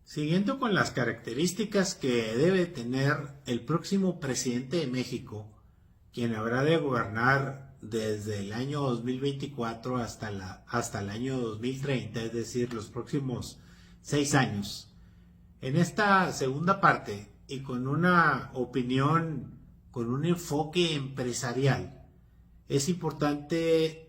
Siguiendo con las características que debe tener el próximo presidente de México, quien habrá de gobernar desde el año 2024 hasta el año 2030, es decir, los próximos 6 años. En esta segunda parte, y con una opinión, con un enfoque empresarial, es importante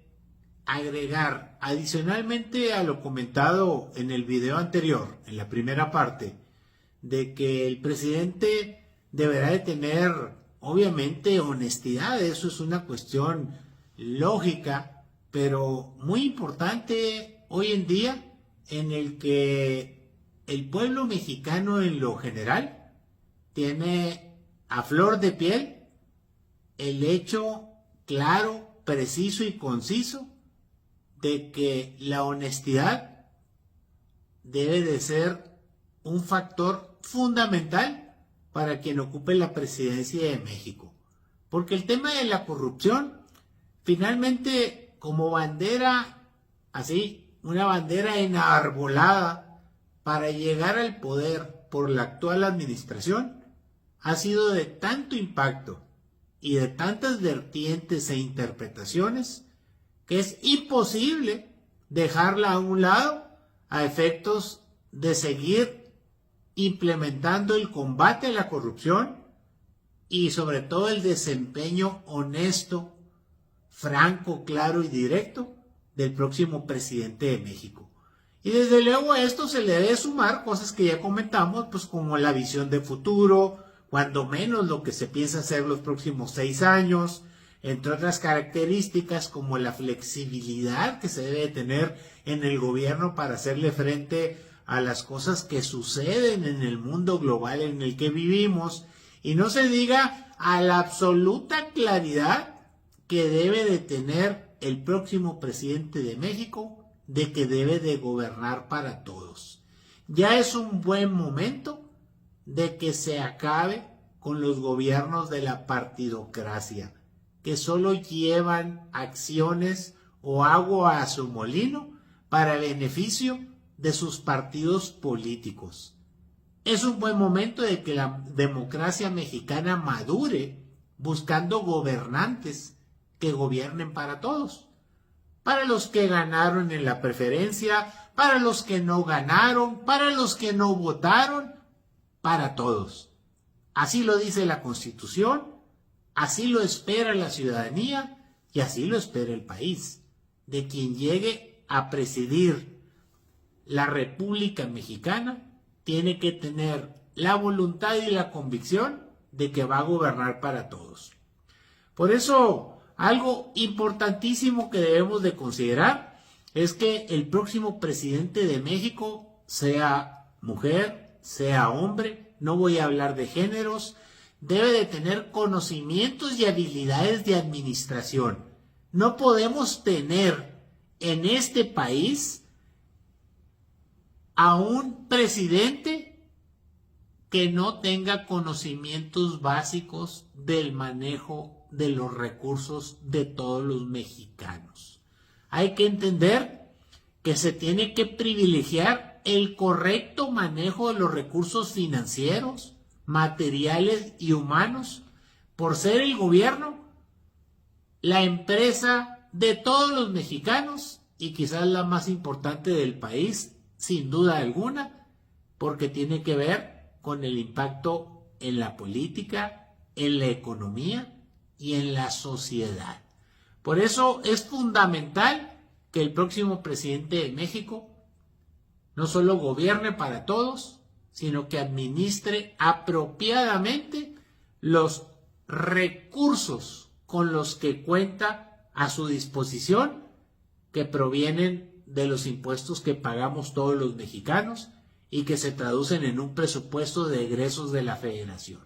agregar, adicionalmente a lo comentado en el video anterior, en la primera parte, de que el presidente deberá de tener, obviamente, honestidad. Eso es una cuestión lógica, pero muy importante hoy en día, en el que el pueblo mexicano en lo general tiene a flor de piel el hecho claro, preciso y conciso de que la honestidad debe de ser un factor fundamental para quien ocupe la presidencia de México. Porque el tema de la corrupción, finalmente, como bandera, así, una bandera enarbolada para llegar al poder por la actual administración, ha sido de tanto impacto y de tantas vertientes e interpretaciones que es imposible dejarla a un lado a efectos de seguir implementando el combate a la corrupción y sobre todo el desempeño honesto, franco, claro y directo del próximo presidente de México. Y desde luego a esto se le debe sumar cosas que ya comentamos, pues como la visión de futuro, cuando menos lo que se piensa hacer los próximos 6 años, entre otras características como la flexibilidad que se debe tener en el gobierno para hacerle frente a las cosas que suceden en el mundo global en el que vivimos, y no se diga a la absoluta claridad que debe de tener el próximo presidente de México de que debe de gobernar para todos. Ya es un buen momento de que se acabe con los gobiernos de la partidocracia, que solo llevan acciones o agua a su molino para beneficio de sus partidos políticos. Es un buen momento de que la democracia mexicana madure buscando gobernantes que gobiernen para todos, para los que ganaron en la preferencia, para los que no ganaron, para los que no votaron, para todos. Así lo dice la Constitución, así lo espera la ciudadanía y así lo espera el país, de quien llegue a presidir la República Mexicana. Tiene que tener la voluntad y la convicción de que va a gobernar para todos. Por eso, algo importantísimo que debemos de considerar es que el próximo presidente de México, sea mujer, sea hombre, no voy a hablar de géneros, debe de tener conocimientos y habilidades de administración. No podemos tener en este país a un presidente que no tenga conocimientos básicos del manejo de los recursos de todos los mexicanos. Hay que entender que se tiene que privilegiar el correcto manejo de los recursos financieros, materiales y humanos, por ser el gobierno la empresa de todos los mexicanos y quizás la más importante del país, sin duda alguna, porque tiene que ver con el impacto en la política, en la economía y en la sociedad. Por eso es fundamental que el próximo presidente de México no solo gobierne para todos, sino que administre apropiadamente los recursos con los que cuenta a su disposición, que provienen de los impuestos que pagamos todos los mexicanos y que se traducen en un presupuesto de egresos de la Federación.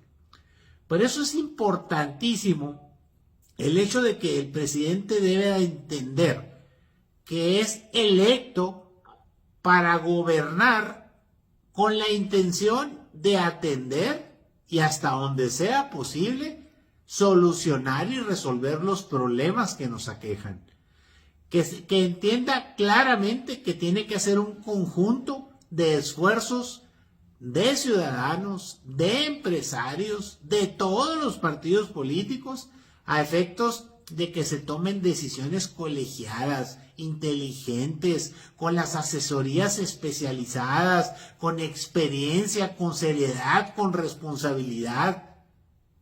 Por eso es importantísimo el hecho de que el presidente debe entender que es electo para gobernar con la intención de atender y hasta donde sea posible solucionar y resolver los problemas que nos aquejan. Que entienda claramente que tiene que hacer un conjunto de esfuerzos de ciudadanos, de empresarios, de todos los partidos políticos, a efectos de que se tomen decisiones colegiadas, inteligentes, con las asesorías especializadas, con experiencia, con seriedad, con responsabilidad.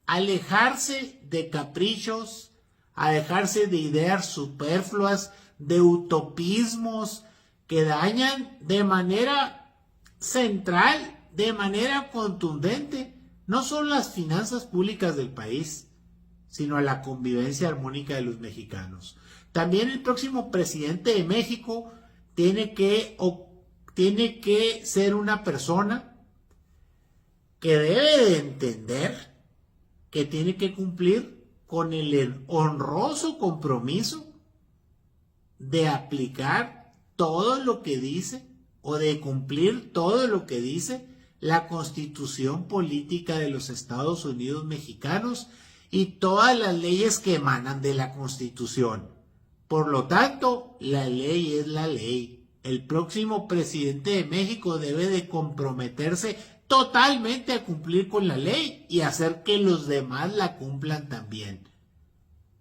Alejarse de caprichos, alejarse de ideas superfluas, de utopismos que dañan de manera central, de manera contundente, no solo las finanzas públicas del país, sino a la convivencia armónica de los mexicanos. También el próximo presidente de México tiene que ser una persona que debe de entender que tiene que cumplir con el honroso compromiso de aplicar todo lo que dice o de cumplir todo lo que dice la Constitución Política de los Estados Unidos Mexicanos y todas las leyes que emanan de la Constitución. Por lo tanto, la ley es la ley. El próximo presidente de México debe de comprometerse totalmente a cumplir con la ley y hacer que los demás la cumplan también.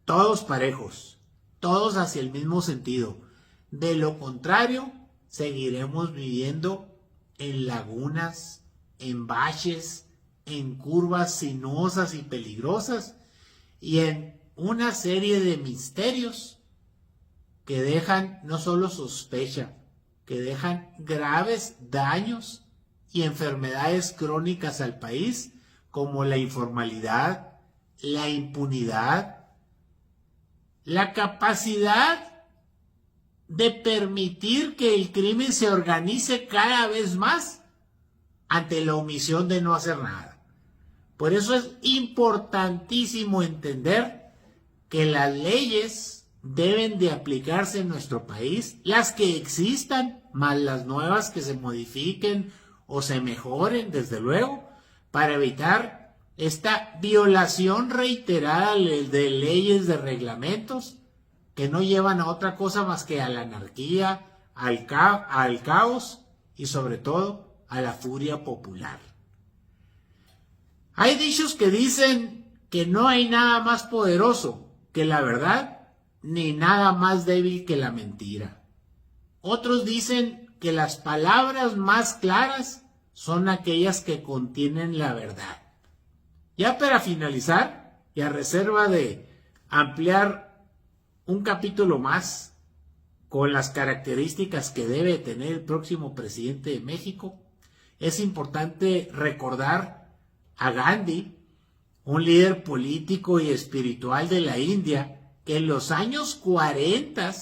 Todos parejos, todos hacia el mismo sentido. De lo contrario, seguiremos viviendo en lagunas, en baches, en curvas sinuosas y peligrosas y en una serie de misterios que dejan no solo sospecha, que dejan graves daños y enfermedades crónicas al país, como la informalidad, la impunidad, la capacidad de permitir que el crimen se organice cada vez más ante la omisión de no hacer nada. Por eso es importantísimo entender que las leyes deben de aplicarse en nuestro país, las que existan, más las nuevas que se modifiquen o se mejoren, desde luego, para evitar esta violación reiterada de leyes, de reglamentos, que no llevan a otra cosa más que a la anarquía, al caos y sobre todo a la furia popular. Hay dichos que dicen que no hay nada más poderoso que la verdad, ni nada más débil que la mentira. Otros dicen que las palabras más claras son aquellas que contienen la verdad. Ya para finalizar, y a reserva de ampliar un capítulo más con las características que debe tener el próximo presidente de México, es importante recordar a Gandhi, un líder político y espiritual de la India, que en los años 40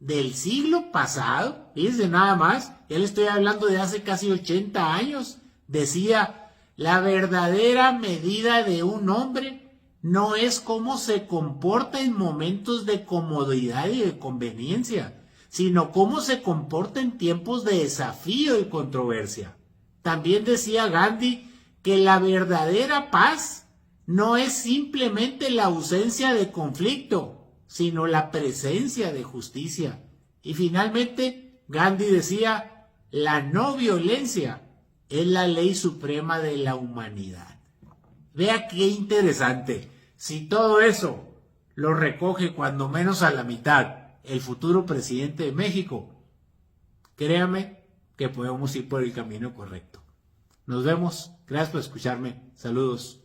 del siglo pasado, fíjense nada más, ya le estoy hablando de hace casi 80 años, decía: la verdadera medida de un hombre no es cómo se comporta en momentos de comodidad y de conveniencia, sino cómo se comporta en tiempos de desafío y controversia. También decía Gandhi que la verdadera paz no es simplemente la ausencia de conflicto, sino la presencia de justicia. Y finalmente, Gandhi decía: la no violencia es la ley suprema de la humanidad. Vea qué interesante. Si todo eso lo recoge cuando menos a la mitad el futuro presidente de México, créame que podemos ir por el camino correcto. Nos vemos. Gracias por escucharme. Saludos.